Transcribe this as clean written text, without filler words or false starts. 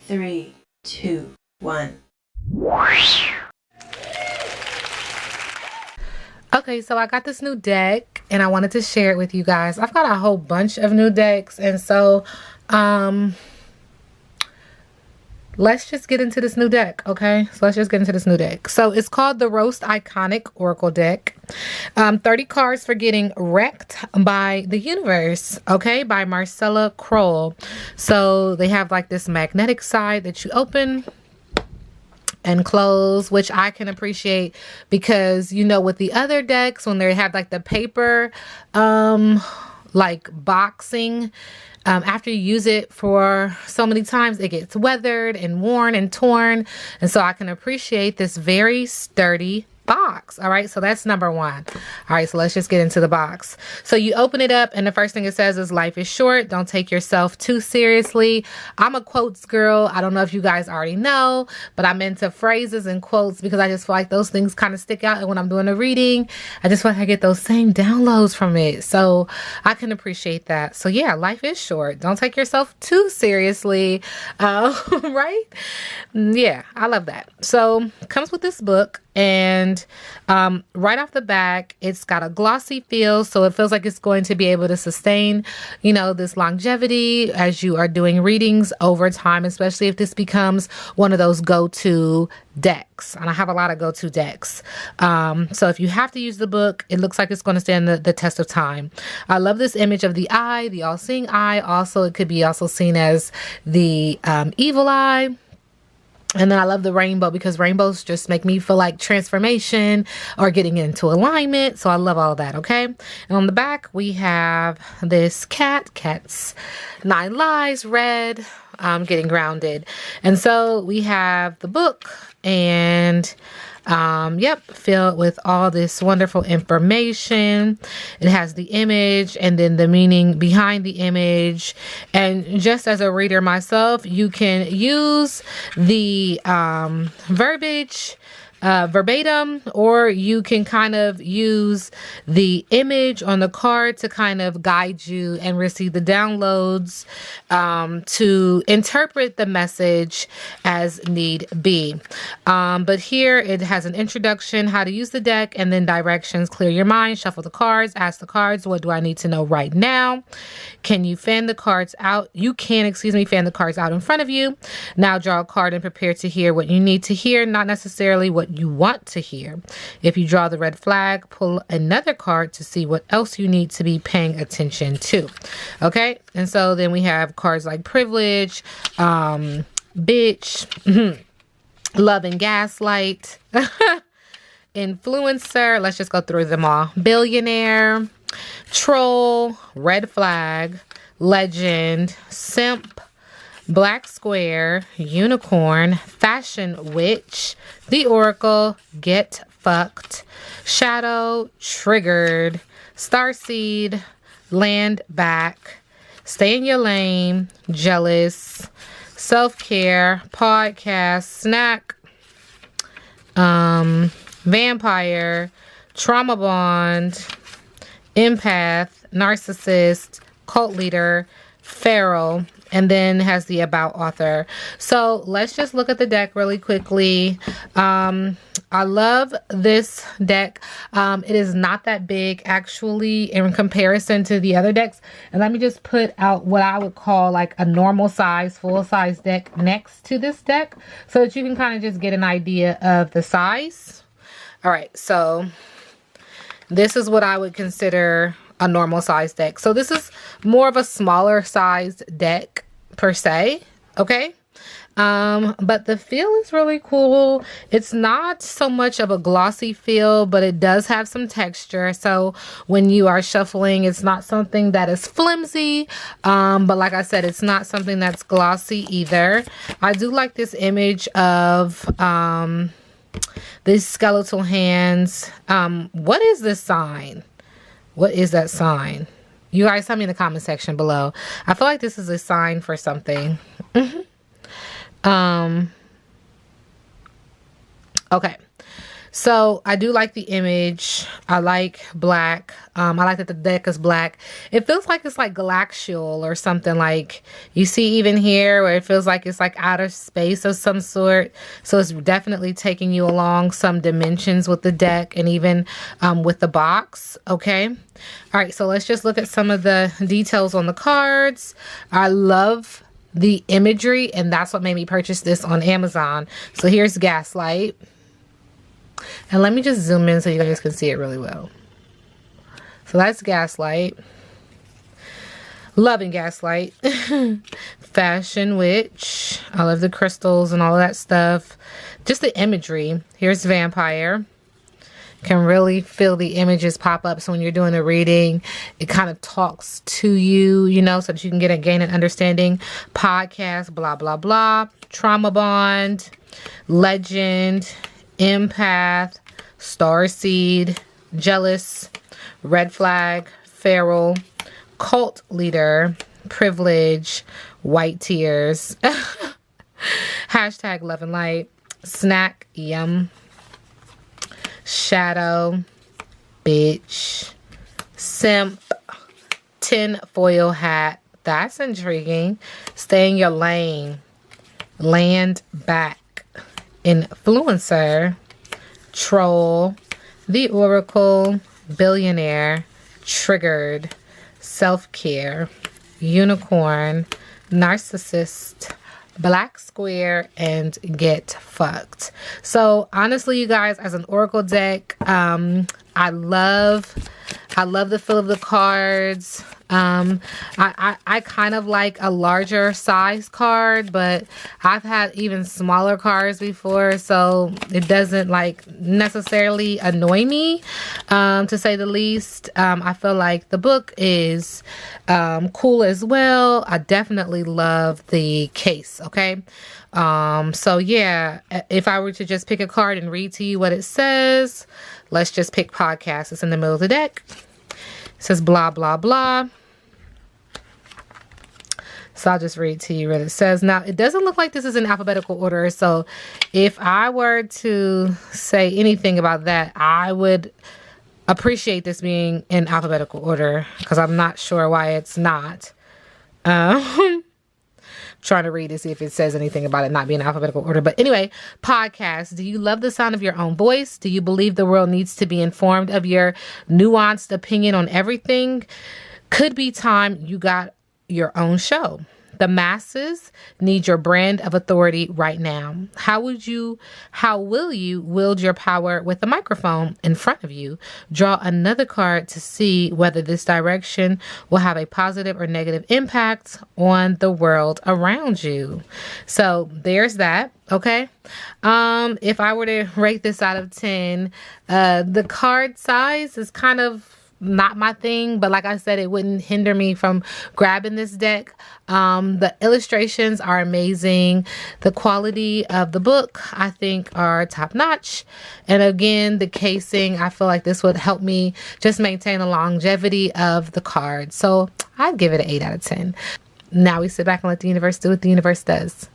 3, 2, 1. Okay, so I got this new deck and I wanted to share it with you guys. I've got a whole bunch of new decks, and so let's just get into this new deck, okay? So let's just get into this new deck. So it's called the Roast Iconic Oracle deck. 30 cards for getting wrecked by the universe, okay? By Marcella Kroll. So they have like this magnetic side that you open and close, which I can appreciate because, you know, with the other decks, when they have like the paper like boxing, after you use it for so many times, it gets weathered and worn and torn. And so I can appreciate this very sturdy box. All right, so that's number one. All right, so let's just get into the box. So you open it up and the first thing it says is life is short. Don't take yourself too seriously. I'm a quotes girl. I don't know if you guys already know, but I'm into phrases and quotes because I just feel like those things kind of stick out. And when I'm doing a reading, I just feel like I get those same downloads from it. So I can appreciate that. So yeah, life is short. Don't take yourself too seriously. Right? Yeah, I love that. So it comes with this book. And right off the back, it's got a glossy feel, so it feels like it's going to be able to sustain, you know, this longevity as you are doing readings over time, especially if this becomes one of those go-to decks. And I have a lot of go-to decks. So if you have to use the book, it looks like it's going to stand the test of time. I love this image of the eye, the all-seeing eye. Also, it could be also seen as the evil eye. And then I love the rainbow because rainbows just make me feel like transformation or getting into alignment. So I love all of that, okay? And on the back, we have this cat's 9 lives, red, getting grounded. And so we have the book and filled with all this wonderful information. It has the image and then the meaning behind the image. And just as a reader myself, you can use the verbiage verbatim, or you can kind of use the image on the card to kind of guide you and receive the downloads to interpret the message as need be. But here it has an introduction, how to use the deck, and then directions. Clear your mind, shuffle the cards, ask the cards, what do I need to know right now? Can you fan the cards out? You can, fan the cards out in front of you. Now draw a card and prepare to hear what you need to hear, not necessarily what you want to hear. If you draw the red flag, pull another card to see what else you need to be paying attention to. Okay, and so then we have cards like privilege, bitch, love and gaslight, influencer. Let's just go through them all. Billionaire, troll, red flag, legend, simp, black square, unicorn, fashion witch, the oracle, get fucked, shadow, triggered, starseed, land back, stay in your lane, jealous, self-care, podcast, snack, vampire, trauma bond, empath, narcissist, cult leader, feral, and then has the about author. So let's just look at the deck really quickly. I love this deck. It is not that big actually in comparison to the other decks. And let me just put out what I would call like a normal size, full size deck next to this deck so that you can kind of just get an idea of the size. All right, so this is what I would consider a normal size deck. So this is more of a smaller sized deck per se, okay? But the feel is really cool. It's not so much of a glossy feel, but it does have some texture. So when you are shuffling, it's not something that is flimsy. But like I said, it's not something that's glossy either. I do like this image of these skeletal hands. What is this sign? What is that sign? You guys tell me in the comment section below. I feel like this is a sign for something. Okay. So I do like the image. I like black. I like that the deck is black. It feels like it's like glacial or something, like you see even here where it feels like it's like outer space of some sort. So it's definitely taking you along some dimensions with the deck and even with the box. Okay. All right. So let's just look at some of the details on the cards. I love the imagery, and that's what made me purchase this on Amazon. So here's Gaslight. And let me just zoom in so you guys can see it really well. So that's Gaslight. Loving Gaslight. Fashion Witch. I love the crystals and all of that stuff. Just the imagery. Here's Vampire. Can really feel the images pop up. So when you're doing a reading, it kind of talks to you, you know, so that you can gain an understanding. Podcast, blah, blah, blah. Trauma Bond. Legend. Empath, Starseed, Jealous, Red Flag, Feral, Cult Leader, Privilege, White Tears, hashtag Love and Light, Snack, Yum, Shadow, Bitch, Simp, Tin Foil Hat, that's intriguing, Stay in Your Lane, Land Back, Influencer, Troll, The Oracle, Billionaire, Triggered, Self-Care, Unicorn, Narcissist, Black Square, and Get Fucked. So honestly, you guys, as an Oracle deck, I love the feel of the cards. I kind of like a larger size card, but I've had even smaller cards before, so it doesn't like necessarily annoy me, to say the least. I feel like the book is cool as well. I definitely love the case. Okay. So yeah, if I were to just pick a card and read to you what it says, let's just pick Podcast. It's in the middle of the deck. It says blah, blah, blah. So I'll just read to you what it says. Now, it doesn't look like this is in alphabetical order. So if I were to say anything about that, I would appreciate this being in alphabetical order, because I'm not sure why it's not. Trying to read to see if it says anything about it not being in alphabetical order. But anyway, Podcast. Do you love the sound of your own voice? Do you believe the world needs to be informed of your nuanced opinion on everything? Could be time you got your own show. The masses need your brand of authority right now. How will you wield your power with the microphone in front of you? Draw another card to see whether this direction will have a positive or negative impact on the world around you. So there's that. Okay. If I were to rate this out of 10, the card size is kind of not my thing, but like I said, it wouldn't hinder me from grabbing this deck. The illustrations are amazing. The quality of the book, I think, are top notch. And again, the casing, I feel like this would help me just maintain the longevity of the card. So I'd give it an 8 out of 10. Now we sit back and let the universe do what the universe does.